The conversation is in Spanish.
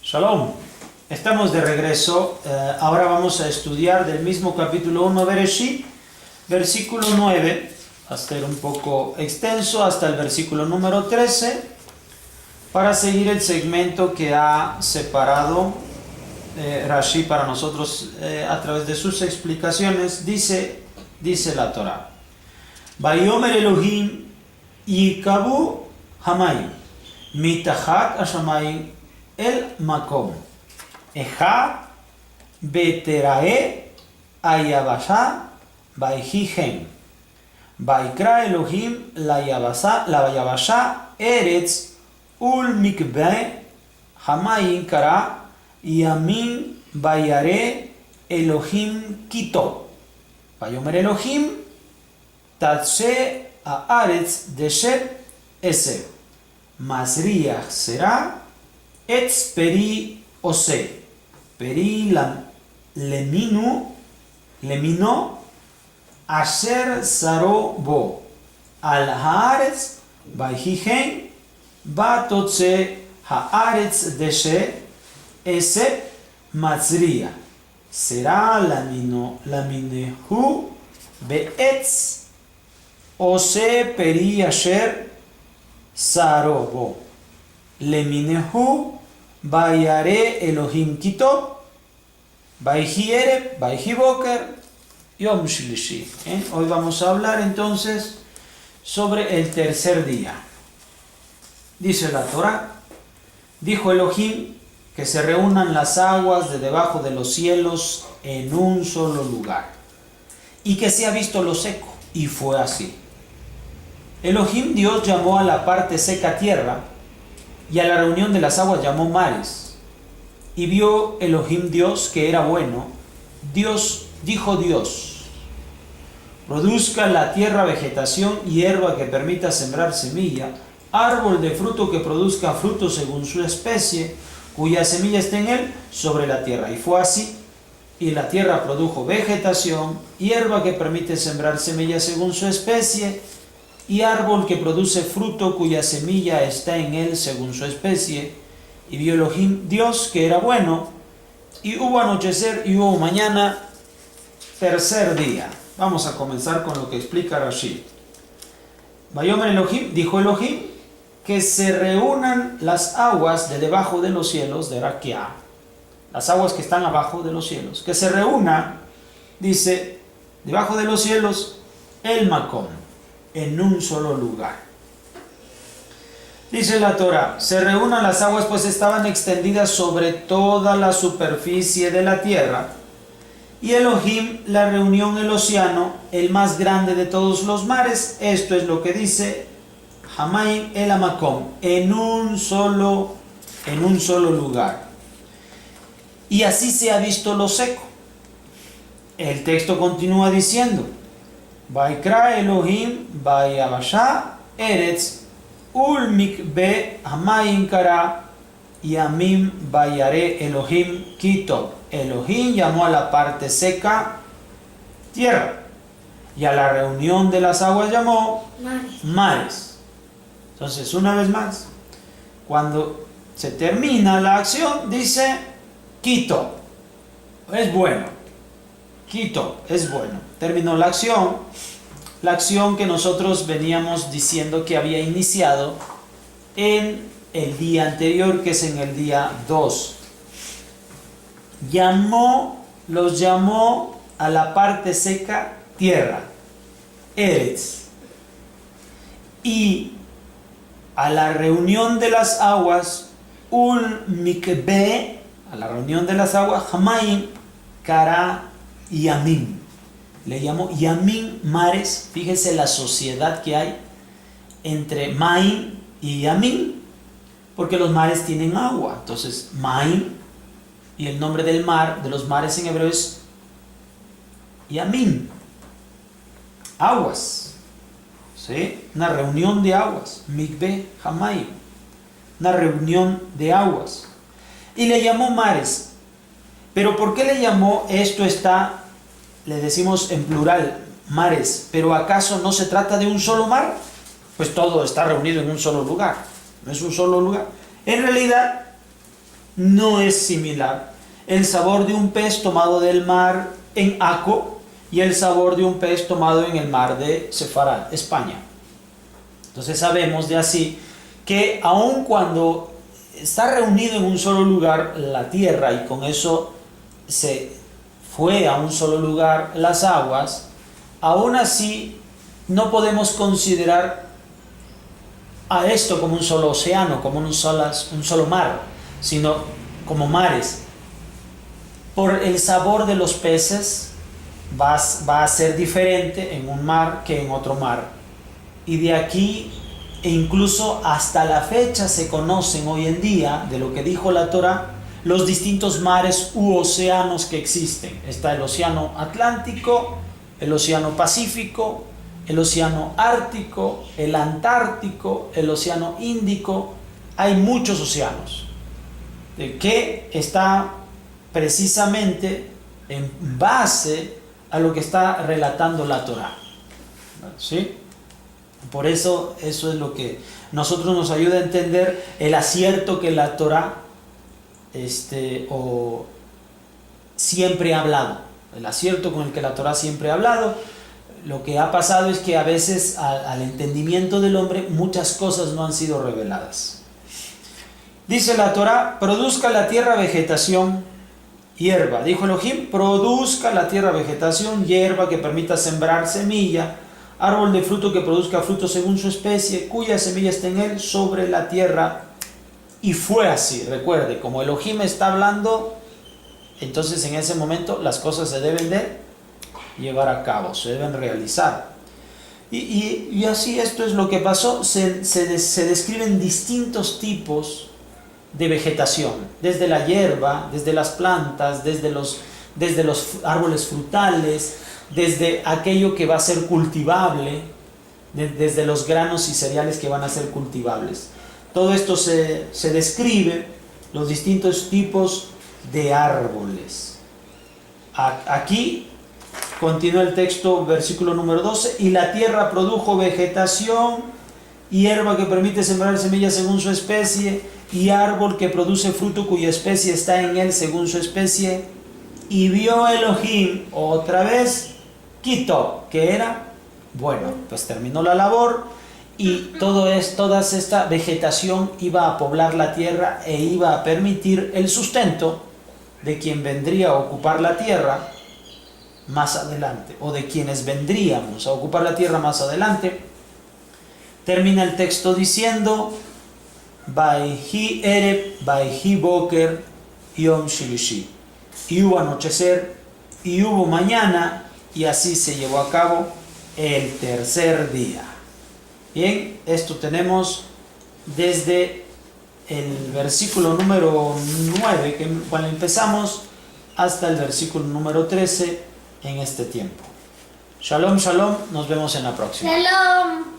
Shalom, estamos de regreso. Ahora vamos a estudiar del mismo capítulo 1 Bereshit, versículo 9, va a ser un poco extenso hasta el versículo número 13, para seguir el segmento que ha separado Rashi para nosotros a través de sus explicaciones. Dice la Torah: Vayomer Elohim yikabu hamayim mitachat hashamayim el makom echad beterae ayabasha vaihihem vaikra Elohim la yabasha eretz ul mikbe hamayim kara yamin vayare Elohim kito vayomer Elohim tatse haaretz deshet esev mazriach será Etz peri ose, peri lemino, asher saro bo, al haaretz, vaihihen, batotze haaretz deshe, ese matzria, será laminehu, beetz, ose peri asher saro bo, leminehu, Vayare Elohim Kito, Vayhi Ereb, Vayhi Boker, Yom Shlishi. Hoy vamos a hablar entonces sobre el tercer día. Dice la Torah: dijo Elohim que se reúnan las aguas de debajo de los cielos en un solo lugar, y que sea visto lo seco. Y fue así. Elohim Dios llamó a la parte seca tierra, y a la reunión de las aguas llamó mares. Y vio Elohim Dios que era bueno. Dijo Dios: produzca la tierra vegetación, hierba que permita sembrar semilla, árbol de fruto que produzca fruto según su especie, cuya semilla esté en él sobre la tierra. Y fue así. Y la tierra produjo vegetación, hierba que permite sembrar semilla según su especie, y árbol que produce fruto cuya semilla está en él según su especie. Y vio Elohim Dios que era bueno, y hubo anochecer y hubo mañana, tercer día. Vamos a comenzar con lo que explica Rashi. Vayomer Elohim, dijo Elohim, que se reúnan las aguas de debajo de los cielos, de Rakia, las aguas que están abajo de los cielos, que se reúna, dice, debajo de los cielos, el makom, en un solo lugar. Dice la Torah: se reúnan las aguas, pues estaban extendidas sobre toda la superficie de la tierra. Y Elohim la reunió en el océano, el más grande de todos los mares. Esto es lo que dice Hamayim el Amakom, en un solo lugar. Y así se ha visto lo seco. El texto continúa diciendo: Vaikra Elohim vayabasha eretz ul mikbe hamayim kara yamim vayare Elohim kito. Elohim llamó a la parte seca tierra, y a la reunión de las aguas llamó mares. Entonces, una vez más, cuando se termina la acción, dice Kito, es bueno. Kito, es bueno. Terminó la acción que nosotros veníamos diciendo que había iniciado en el día anterior, que es en el día 2. Los llamó a la parte seca tierra, Eretz, y a la reunión de las aguas, Ul Mikbe, a la reunión de las aguas, Hamayim, Kara, Yamim. Le llamó Yamim, mares. Fíjese la sociedad que hay entre Maim y Yamim, porque los mares tienen agua. Entonces, Maim, y el nombre del mar, de los mares en hebreo, es Yamim, aguas. ¿Sí? Una reunión de aguas. Mikbe Hamayim, una reunión de aguas. Y le llamó mares. Pero ¿por qué le llamó? Esto está, le decimos en plural, mares. ¿Pero acaso no se trata de un solo mar? Pues todo está reunido en un solo lugar. No es un solo lugar. En realidad, no es similar el sabor de un pez tomado del mar en Aco y el sabor de un pez tomado en el mar de Sefarad, España. Entonces sabemos de así que aun cuando está reunido en un solo lugar la tierra y con eso se fue a un solo lugar las aguas, aún así no podemos considerar a esto como un solo océano, como un solo mar, sino como mares. Por el sabor de los peces va a ser diferente en un mar que en otro mar. Y de aquí, e incluso hasta la fecha, se conocen hoy en día, de lo que dijo la Torá, los distintos mares u océanos que existen. Está el océano Atlántico, el océano Pacífico, el océano Ártico, el Antártico, el océano Índico. Hay muchos océanos que está precisamente en base a lo que está relatando la Torá, ¿sí? Por eso es lo que nosotros nos ayuda a entender el acierto que la Torá siempre ha hablado, el acierto con el que la Torá siempre ha hablado. Lo que ha pasado es que a veces al entendimiento del hombre muchas cosas no han sido reveladas. Dice la Torá: produzca la tierra vegetación, hierba. Dijo Elohim: produzca la tierra vegetación, hierba que permita sembrar semilla, árbol de fruto que produzca fruto según su especie, cuya semilla esté en él sobre la tierra. Y fue así. Recuerde, como Elohim está hablando, entonces en ese momento las cosas se deben de llevar a cabo, se deben realizar. Y así esto es lo que pasó. Se describen distintos tipos de vegetación, desde la hierba, desde las plantas, desde los árboles frutales, desde aquello que va a ser cultivable, desde los granos y cereales que van a ser cultivables. Todo esto se describe, los distintos tipos de árboles. Aquí continúa el texto, versículo número 12: y la tierra produjo vegetación, hierba que permite sembrar semillas según su especie, y árbol que produce fruto cuya especie está en él según su especie. Y vio Elohim otra vez, quitó, que era bueno. Pues terminó la labor y toda esta vegetación iba a poblar la tierra e iba a permitir el sustento de quien vendría a ocupar la tierra más adelante, o de quienes vendríamos a ocupar la tierra más adelante. Termina el texto diciendo: Vaihi Ereb, Vaihi Boker, Yom Shilishi. Y hubo anochecer, y hubo mañana, y así se llevó a cabo el tercer día. Bien, esto tenemos desde el versículo número 9, cuando empezamos, hasta el versículo número 13 en este tiempo. Shalom, shalom, nos vemos en la próxima. Shalom.